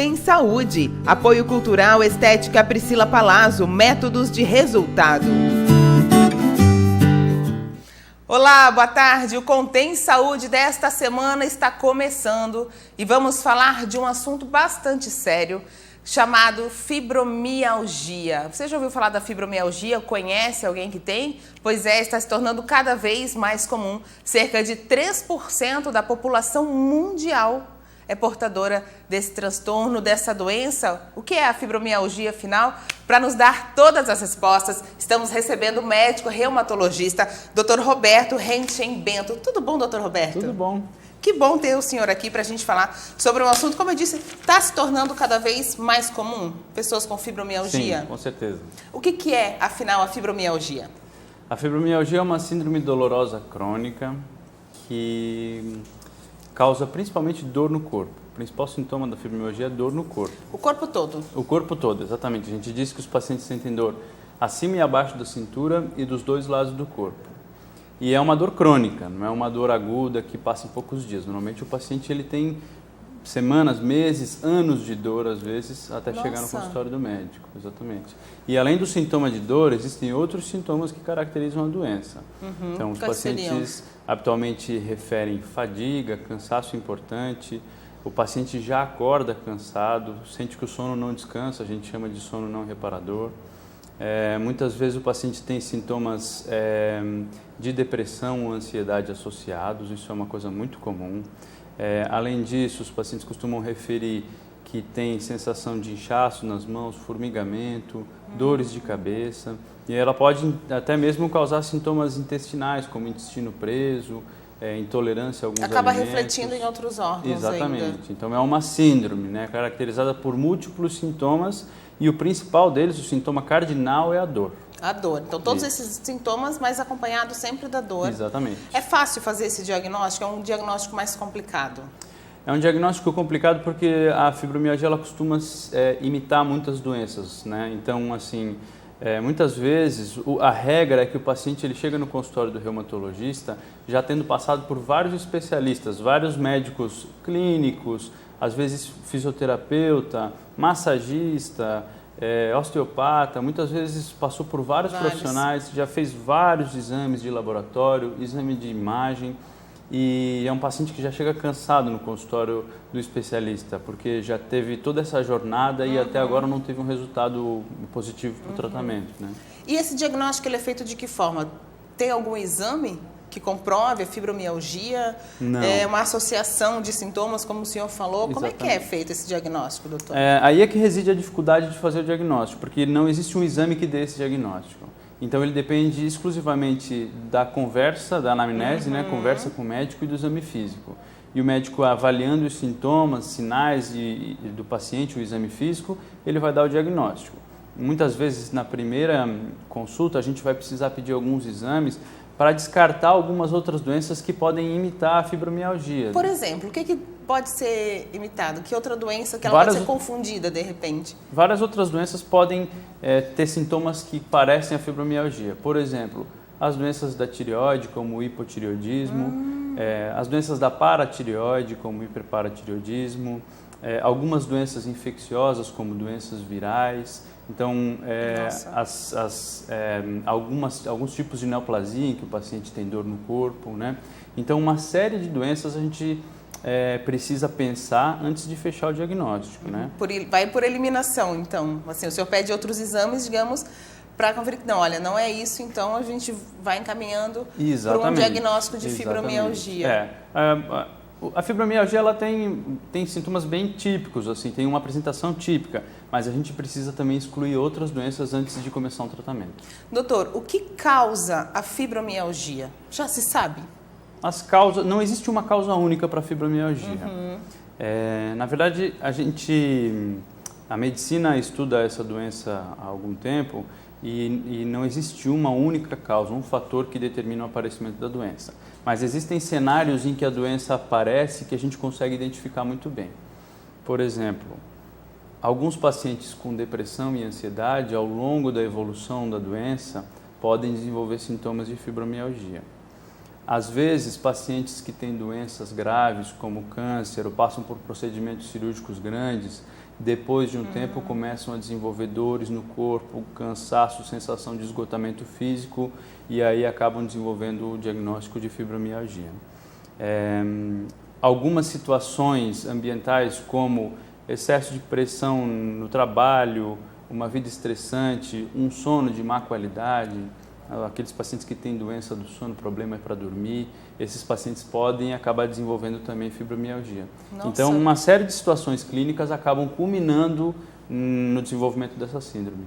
Contém Saúde. Apoio Cultural Estética Priscila Palazzo. Métodos de resultado. Olá, boa tarde. O Contém Saúde desta semana está começando e vamos falar de um assunto bastante sério chamado fibromialgia. Você já ouviu falar da fibromialgia? Conhece alguém que tem? Pois é, está se tornando cada vez mais comum. Cerca de 3% da população mundial é portadora desse transtorno, dessa doença. O que é a fibromialgia, afinal? Para nos dar todas as respostas, estamos recebendo o médico reumatologista, Dr. Roberto Rentgen Bento. Tudo bom, Dr. Roberto? Tudo bom. Que bom ter o senhor aqui para a gente falar sobre um assunto, como eu disse, está se tornando cada vez mais comum, pessoas com fibromialgia. Sim, com certeza. O que é, afinal, a fibromialgia? A fibromialgia é uma síndrome dolorosa crônica que causa principalmente dor no corpo. O principal sintoma da fibromialgia é dor no corpo. O corpo todo? O corpo todo, exatamente. A gente diz que os pacientes sentem dor acima e abaixo da cintura e dos dois lados do corpo. E é uma dor crônica, não é uma dor aguda que passa em poucos dias. Normalmente o paciente ele tem semanas, meses, anos de dor às vezes até chegar no consultório do médico, exatamente. E além do sintoma de dor, existem outros sintomas que caracterizam a doença. Então os pacientes habitualmente referem fadiga, cansaço importante. O paciente já acorda cansado, sente que o sono não descansa, a gente chama de sono não reparador. Muitas vezes o paciente tem sintomas de depressão ou ansiedade associados, isso é uma coisa muito comum. Além disso, os pacientes costumam referir que tem sensação de inchaço nas mãos, formigamento, dores de cabeça. E ela pode até mesmo causar sintomas intestinais, como intestino preso, intolerância a alguns alimentos. Acaba refletindo em outros órgãos. Exatamente. Ainda. Então é uma síndrome, né, caracterizada por múltiplos sintomas e o principal deles, o sintoma cardinal, é a dor. A dor. Então todos esses sintomas, mas acompanhados sempre da dor. Exatamente. É fácil fazer esse diagnóstico? É um diagnóstico mais complicado? É um diagnóstico complicado porque a fibromialgia ela costuma imitar muitas doenças, né? Então, assim, muitas vezes a regra é que o paciente ele chega no consultório do reumatologista já tendo passado por vários especialistas, vários médicos clínicos, às vezes fisioterapeuta, massagista, osteopata, muitas vezes passou por vários profissionais, já fez vários exames de laboratório, exame de imagem. E é um paciente que já chega cansado no consultório do especialista, porque já teve toda essa jornada e até agora não teve um resultado positivo para o tratamento, né? E esse diagnóstico ele é feito de que forma? Tem algum exame que comprove a fibromialgia? Não. É uma associação de sintomas, como o senhor falou? Como é que é feito esse diagnóstico, doutor? Aí é que reside a dificuldade de fazer o diagnóstico, porque não existe um exame que dê esse diagnóstico. Então ele depende exclusivamente da conversa, da anamnese, né, conversa com o médico e do exame físico. E o médico avaliando os sintomas, sinais do paciente, o exame físico, ele vai dar o diagnóstico. Muitas vezes na primeira consulta a gente vai precisar pedir alguns exames para descartar algumas outras doenças que podem imitar a fibromialgia. Por exemplo, o que pode ser imitado? Que outra doença que ela pode ser confundida de repente? Várias outras doenças podem ter sintomas que parecem a fibromialgia. Por exemplo, as doenças da tireoide, como o hipotireoidismo, as doenças da paratireoide, como o hiperparatireoidismo, algumas doenças infecciosas, como doenças virais. Então, alguns tipos de neoplasia em que o paciente tem dor no corpo, né? Então, uma série de doenças a gente precisa pensar antes de fechar o diagnóstico, né? Vai por eliminação, então. Assim, o senhor pede outros exames, digamos, para conferir que não, olha, não é isso, então a gente vai encaminhando para um diagnóstico de fibromialgia. A fibromialgia ela tem sintomas bem típicos, assim, tem uma apresentação típica, mas a gente precisa também excluir outras doenças antes de começar um tratamento. Doutor, o que causa a fibromialgia? Já se sabe? As causas, não existe uma causa única para a fibromialgia. Na verdade, a medicina estuda essa doença há algum tempo e não existe uma única causa, um fator que determina o aparecimento da doença. Mas existem cenários em que a doença aparece que a gente consegue identificar muito bem. Por exemplo, alguns pacientes com depressão e ansiedade, ao longo da evolução da doença, podem desenvolver sintomas de fibromialgia. Às vezes, pacientes que têm doenças graves, como câncer, ou passam por procedimentos cirúrgicos grandes, depois de um tempo começam a desenvolver dores no corpo, cansaço, sensação de esgotamento físico, e aí acabam desenvolvendo o diagnóstico de fibromialgia. Algumas situações ambientais, como excesso de pressão no trabalho, uma vida estressante, um sono de má qualidade, aqueles pacientes que têm doença do sono, problema para dormir, esses pacientes podem acabar desenvolvendo também fibromialgia. Nossa. Então, uma série de situações clínicas acabam culminando no desenvolvimento dessa síndrome.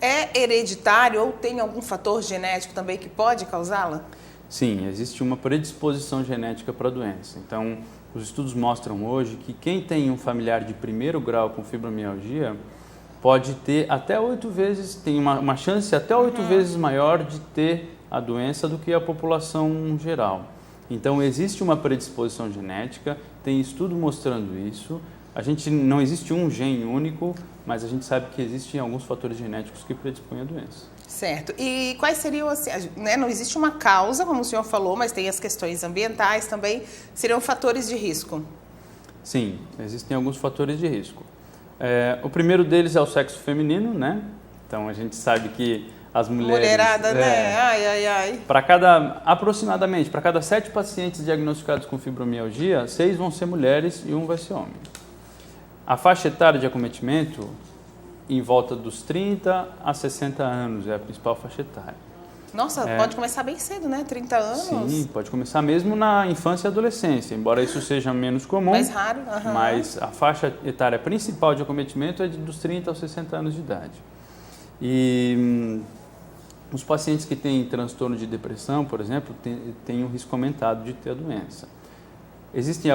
É hereditário ou tem algum fator genético também que pode causá-la? Sim, existe uma predisposição genética para a doença. Então, os estudos mostram hoje que quem tem um familiar de primeiro grau com fibromialgia pode ter até 8 vezes, tem uma chance até 8 vezes maior de ter a doença do que a população geral. Então, existe uma predisposição genética, tem estudo mostrando isso. Não existe um gene único, mas a gente sabe que existem alguns fatores genéticos que predispõem à doença. Certo. E quais seriam, assim, né, não existe uma causa, como o senhor falou, mas tem as questões ambientais também, seriam fatores de risco? Sim, existem alguns fatores de risco. O primeiro deles é o sexo feminino, né? Então, a gente sabe que as mulheres... Mulherada, né? Ai. Aproximadamente, para cada 7 pacientes diagnosticados com fibromialgia, 6 vão ser mulheres e 1 vai ser homem. A faixa etária de acometimento, em volta dos 30 a 60 anos, é a principal faixa etária. Nossa, pode começar bem cedo, né? 30 anos? Sim, pode começar mesmo na infância e adolescência, embora isso seja menos comum. Mais raro. Mas a faixa etária principal de acometimento é dos 30 aos 60 anos de idade. E os pacientes que têm transtorno de depressão, por exemplo, têm um risco aumentado de ter a doença. Existe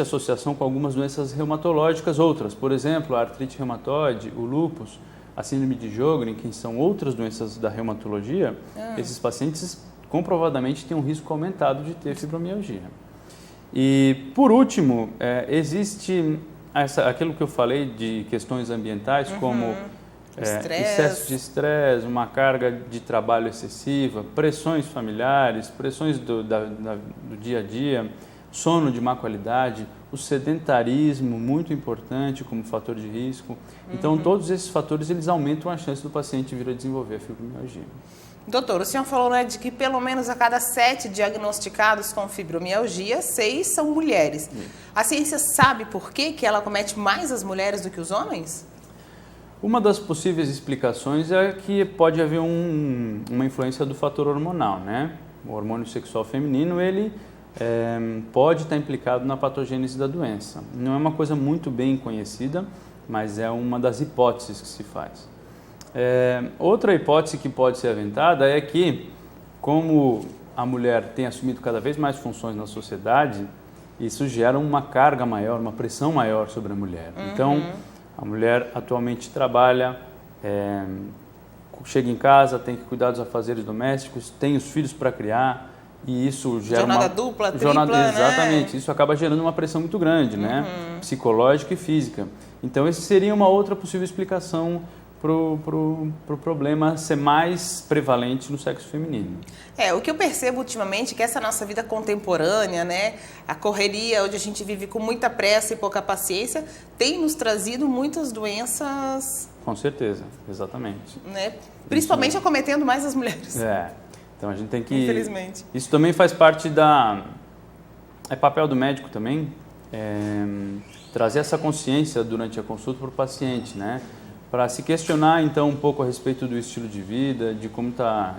associação com algumas doenças reumatológicas, outras, por exemplo, a artrite reumatoide, o lúpus, a síndrome de Sjögren, que são outras doenças da reumatologia. Esses pacientes comprovadamente têm um risco aumentado de ter fibromialgia. E, por último, existe aquilo que eu falei de questões ambientais, como excesso de estresse, uma carga de trabalho excessiva, pressões familiares, pressões do dia a dia, sono de má qualidade, o sedentarismo, muito importante como fator de risco. Então, todos esses fatores eles aumentam a chance do paciente vir a desenvolver a fibromialgia. Doutor, o senhor falou, né, de que pelo menos a cada 7 diagnosticados com fibromialgia, 6 são mulheres. A ciência sabe por que ela acomete mais as mulheres do que os homens? Uma das possíveis explicações é que pode haver uma influência do fator hormonal, né? O hormônio sexual feminino, ele pode estar implicado na patogênese da doença. Não é uma coisa muito bem conhecida, mas é uma das hipóteses que se faz. Outra hipótese que pode ser aventada é que, como a mulher tem assumido cada vez mais funções na sociedade, isso gera uma carga maior, uma pressão maior sobre a mulher. Então, a mulher atualmente trabalha, chega em casa, tem que cuidar dos afazeres domésticos, tem os filhos para criar, e isso gera jornada dupla, tripla, exatamente, né? Isso acaba gerando uma pressão muito grande, né? Psicológica e física. Então, essa seria uma outra possível explicação pro problema ser mais prevalente no sexo feminino. O que eu percebo ultimamente é que essa nossa vida contemporânea, né, a correria, onde a gente vive com muita pressa e pouca paciência, tem nos trazido muitas doenças... Com certeza, exatamente. Né? Principalmente acometendo mais as mulheres. Então a gente tem que... Infelizmente. Isso também faz parte é papel do médico também, trazer essa consciência durante a consulta para o paciente, né? Para se questionar então um pouco a respeito do estilo de vida, de como está,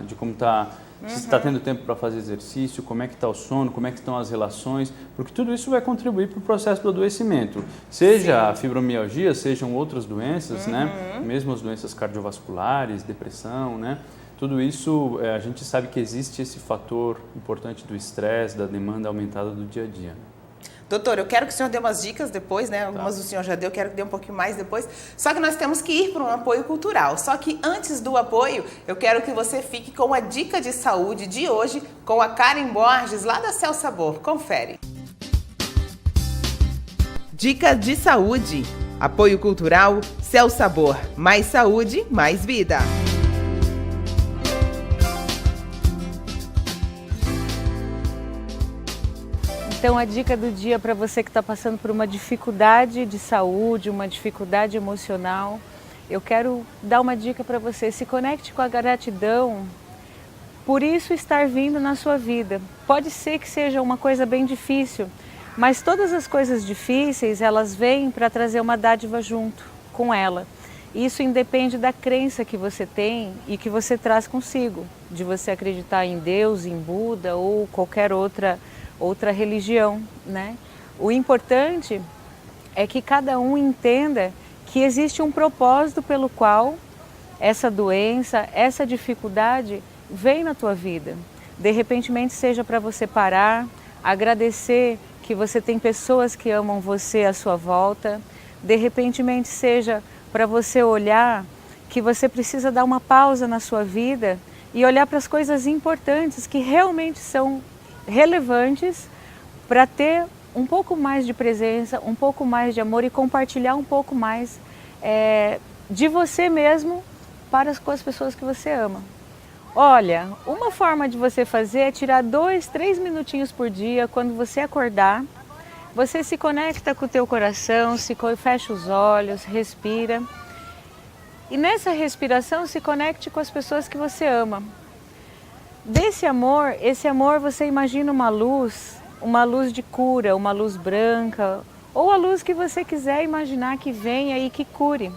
se está tendo tempo para fazer exercício, como é que está o sono, como é que estão as relações, porque tudo isso vai contribuir para o processo do adoecimento. Seja a fibromialgia, sejam outras doenças, né? Mesmo as doenças cardiovasculares, depressão, né? Tudo isso, a gente sabe que existe esse fator importante do estresse, da demanda aumentada do dia a dia. Doutor, eu quero que o senhor dê umas dicas depois, né? Algumas o senhor já deu, quero que dê um pouquinho mais depois. Só que nós temos que ir para um apoio cultural. Só que antes do apoio, eu quero que você fique com a dica de saúde de hoje com a Karen Borges, lá da Céu Sabor. Confere. Dica de saúde. Apoio cultural, Céu Sabor. Mais saúde, mais vida. Então a dica do dia para você que está passando por uma dificuldade de saúde, uma dificuldade emocional, eu quero dar uma dica para você. Se conecte com a gratidão por isso estar vindo na sua vida. Pode ser que seja uma coisa bem difícil, mas todas as coisas difíceis, elas vêm para trazer uma dádiva junto com ela. Isso independe da crença que você tem e que você traz consigo, de você acreditar em Deus, em Buda ou qualquer outra religião, né? O importante é que cada um entenda que existe um propósito pelo qual essa doença, essa dificuldade vem na tua vida. De repente seja para você parar, agradecer que você tem pessoas que amam você à sua volta. De repente seja para você olhar que você precisa dar uma pausa na sua vida e olhar para as coisas importantes que realmente são relevantes para ter um pouco mais de presença, um pouco mais de amor e compartilhar um pouco mais de você mesmo com as pessoas que você ama. Olha, uma forma de você fazer é tirar 2, 3 minutinhos por dia quando você acordar. Você se conecta com o teu coração, fecha os olhos, respira. E nessa respiração se conecte com as pessoas que você ama. Esse amor você imagina uma luz de cura, uma luz branca, ou a luz que você quiser imaginar que venha e que cure.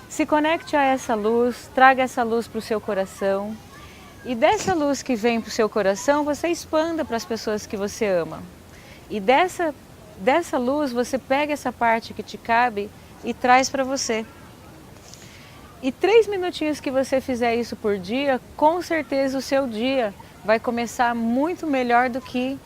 Se conecte a essa luz, traga essa luz para o seu coração. E dessa luz que vem para o seu coração, você expanda para as pessoas que você ama. E dessa luz, você pega essa parte que te cabe e traz para você. E 3 minutinhos que você fizer isso por dia, com certeza o seu dia vai começar muito melhor do que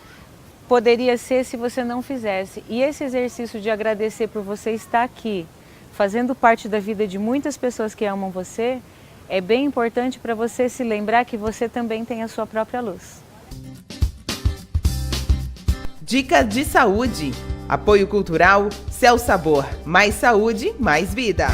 poderia ser se você não fizesse. E esse exercício de agradecer por você estar aqui, fazendo parte da vida de muitas pessoas que amam você, é bem importante para você se lembrar que você também tem a sua própria luz. Dicas de saúde. Apoio cultural, Céu Sabor. Mais saúde, mais vida.